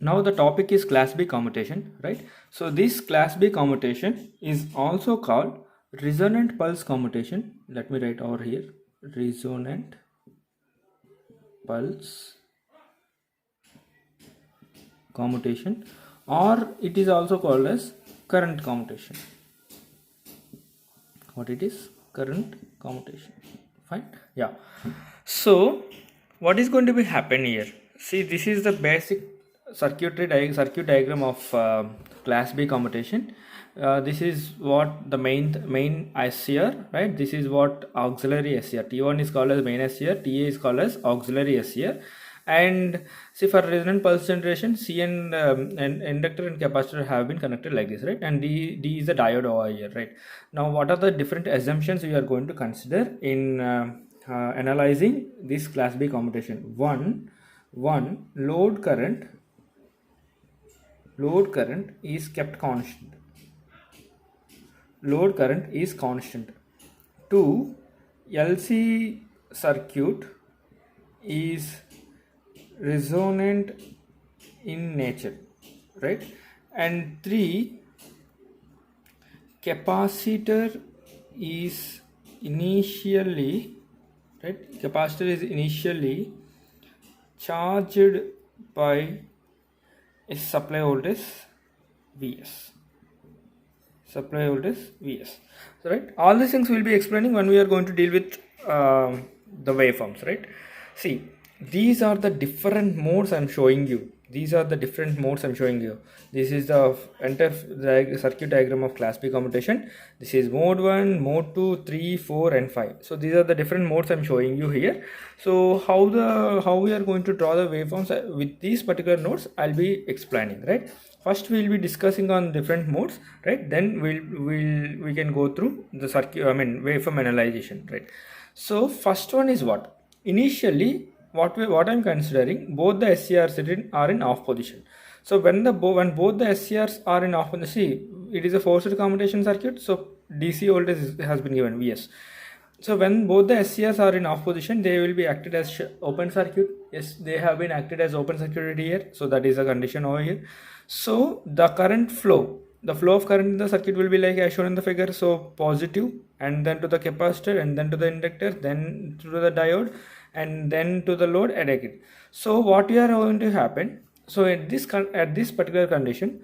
Now the topic is class B commutation, right? So this class B commutation is also called resonant pulse commutation. Let me write over here, resonant pulse commutation, or it is also called as current commutation. What it is? Current commutation. Fine. Yeah. So what is going to be happen here? See, this is the basic circuit diagram of class B commutation. This is what the main SCR, right? This is what auxiliary SCR. T1 is called as main SCR, TA is called as auxiliary SCR. And see, for resonant pulse generation, C and inductor and capacitor have been connected like this, right? And D is the diode over here, right? Now what are the different assumptions we are going to consider in analyzing this class B commutation? One, load current is kept constant. Load current is constant. 2, LC circuit is resonant in nature, right? And 3, capacitor is initially, right? Capacitor is initially charged by a supply voltage Vs. Supply voltage Vs. So, right? All these things we will be explaining when we are going to deal with the waveforms, right? See, these are the different modes I'm showing you. This is the entire circuit diagram of class B commutation. This is mode 1, mode 2, 3, 4 and 5. So these are the different modes I'm showing you here. So how we are going to draw the waveforms with these particular nodes, I'll be explaining, right? First we will be discussing on different modes, right? Then we can go through the circuit, waveform analyzation, right? So first one is what? Initially, what I'm considering, both the SCRs are in off position. So when both the SCRs are in off position, see, it is a forced commutation circuit, so DC voltage has been given Vs. So when both the SCRs are in off position, they will be acted as open circuit. Yes, they have been acted as open circuit here, so that is a condition over here. So the current flow, the flow of current in the circuit will be like as shown in the figure. So positive, and then to the capacitor, and then to the inductor, then to the diode, and then to the load and again. So what we are going to happen? So at this particular condition,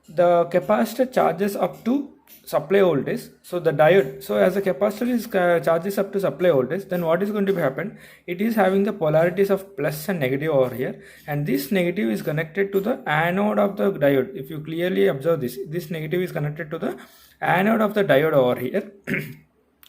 the capacitor charges up to supply voltage. So the diode, so as the capacitor is charges up to supply voltage, then what is going to happen? It is having the polarities of plus and negative over here, and this negative is connected to the anode of the diode. If you clearly observe this negative is connected to the anode of the diode over here.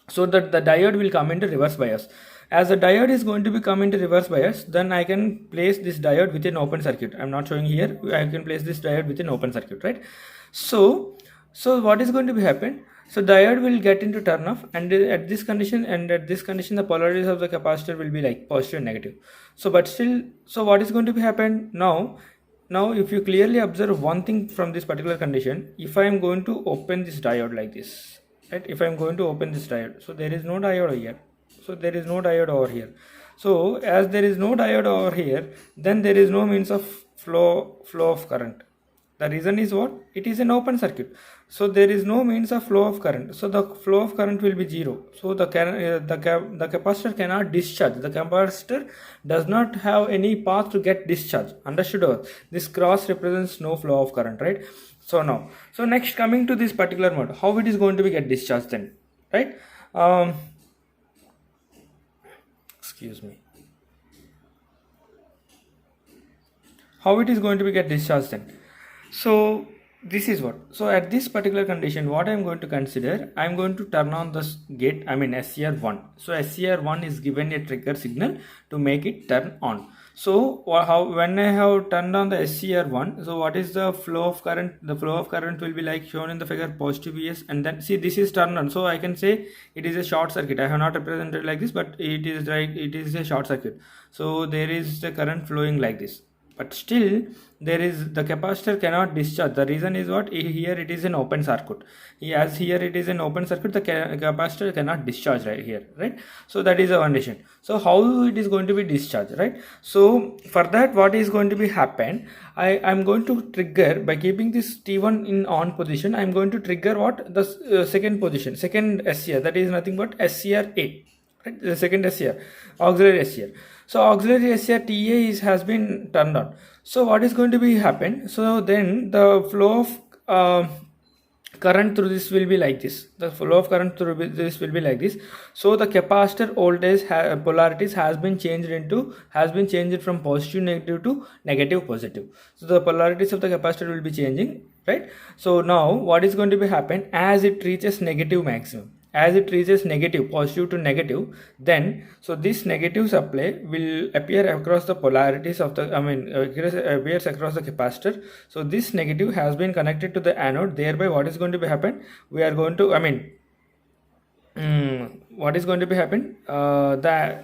So that the diode will come into reverse bias. As the diode is going to be come into reverse bias, then I can place this diode within open circuit. I'm not showing here. I can place this diode within open circuit, right? So what is going to be happen? So diode will get into turn off, and at this condition the polarities of the capacitor will be like positive and negative. So but still, so what is going to be happen now? Now if you clearly observe one thing from this particular condition, if I am going to open this diode like this, right? If I am going to open this diode, so there is no diode here. So there is no diode over here. So as there is no diode over here, then there is no means of flow of current. The reason is what? It is an open circuit. So there is no means of flow of current. So the flow of current will be zero. So the capacitor cannot discharge. The capacitor does not have any path to get discharged. Understood? This cross represents no flow of current, right? So now, so next coming to this particular mode, how it is going to be get discharged then, right? Excuse me. How it is going to be get discharged then? So this is what. So at this particular condition, what I am going to consider, I am going to turn on this gate, SCR1. So SCR1 is given a trigger signal to make it turn on. So when I have turned on the SCR1, so what is the flow of current? The flow of current will be like shown in the figure, positive Vs, and then see this is turned on. So I can say it is a short circuit. I have not represented like this, but it is a short circuit. So there is the current flowing like this. but still there is the capacitor cannot discharge. The reason is what, here it is an open circuit. As here it is an open circuit, the capacitor cannot discharge right here, right? So that is a condition. So how it is going to be discharged, right? So for that, what is going to be happen, I am going to trigger by keeping this T1 in on position. I am going to trigger what, the second position, second SCR, that is nothing but SCR A, right? The second SCR, auxiliary SCR. So auxiliary SCR TA has been turned on. So what is going to be happen? So then the flow of current through this will be like this. The flow of current through this will be like this. So the capacitor voltage polarities has been changed from positive negative to negative positive. So the polarities of the capacitor will be changing, right? So now what is going to be happen, as it reaches negative maximum, as it reaches negative, positive to negative, then so this negative supply will appear across the polarities of the, appears across the capacitor. So this negative has been connected to the anode, thereby what is going to be happen, we are going to, what is going to be happen, the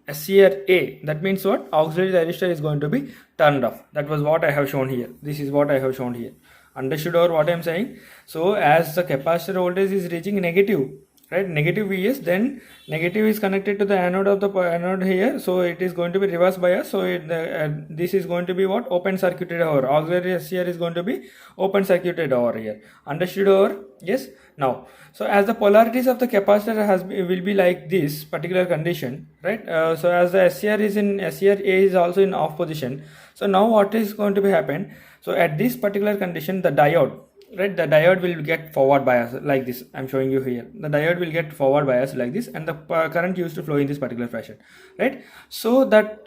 SCR A, that means what, auxiliary resistor is going to be turned off. That was what I have shown here. This is what I have shown here. Understood or what I am saying? So as the capacitor voltage is reaching negative, right, negative Vs, then negative is connected to the anode of the anode here, so it is going to be reverse bias. So this is going to be what, open circuited over, auxiliary SCR is going to be open circuited over here. Understood or? Yes. Now, so as the polarities of the capacitor will be like this particular condition, right? So as the SCR is in, SCR A is also in off position. So now what is going to be happen? So at this particular condition, the diode, right, the diode will get forward bias like this. I'm showing you here. The diode will get forward bias like this, and the current used to flow in this particular fashion, right? So that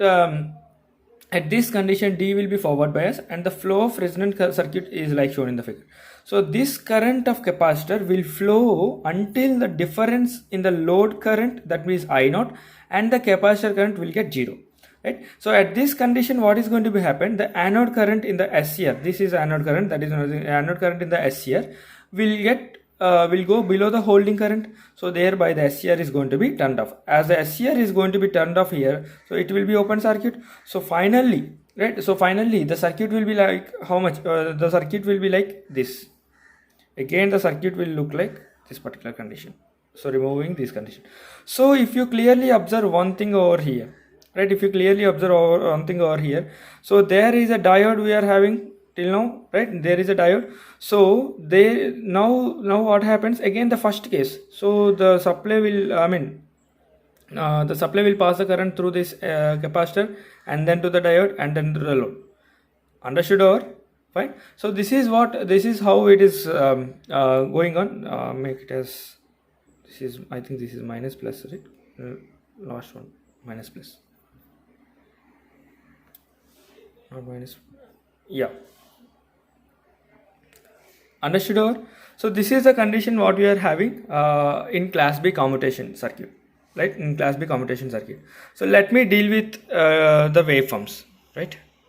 at this condition D will be forward bias, and the flow of resonant circuit is like shown in the figure. So this current of capacitor will flow until the difference in the load current, that means I0, and the capacitor current will get 0. Right. So at this condition, what is going to be happen? The anode current in the SCR, this is anode current, that is anode current in the SCR, will go below the holding current. So thereby the SCR is going to be turned off. As the SCR is going to be turned off here, so it will be open circuit. So finally, right? So finally, the circuit will be like how much? The circuit will be like this. Again, the circuit will look like this particular condition. So removing this condition. So if you clearly observe one thing over here, right, if you clearly observe one thing over here, so there is a diode we are having till now, right? There is a diode. So they now what happens again, the first case, so the supply will, the supply will pass the current through this capacitor and then to the diode and then to the load. Understood or? Fine. So this is how it is going on. Make it as, this is, I think this is minus plus, right? Last one, minus plus. Not minus, yeah. Understood or? So this is the condition what we are having in class B commutation circuit, right? In class B commutation circuit. So let me deal with the waveforms, right?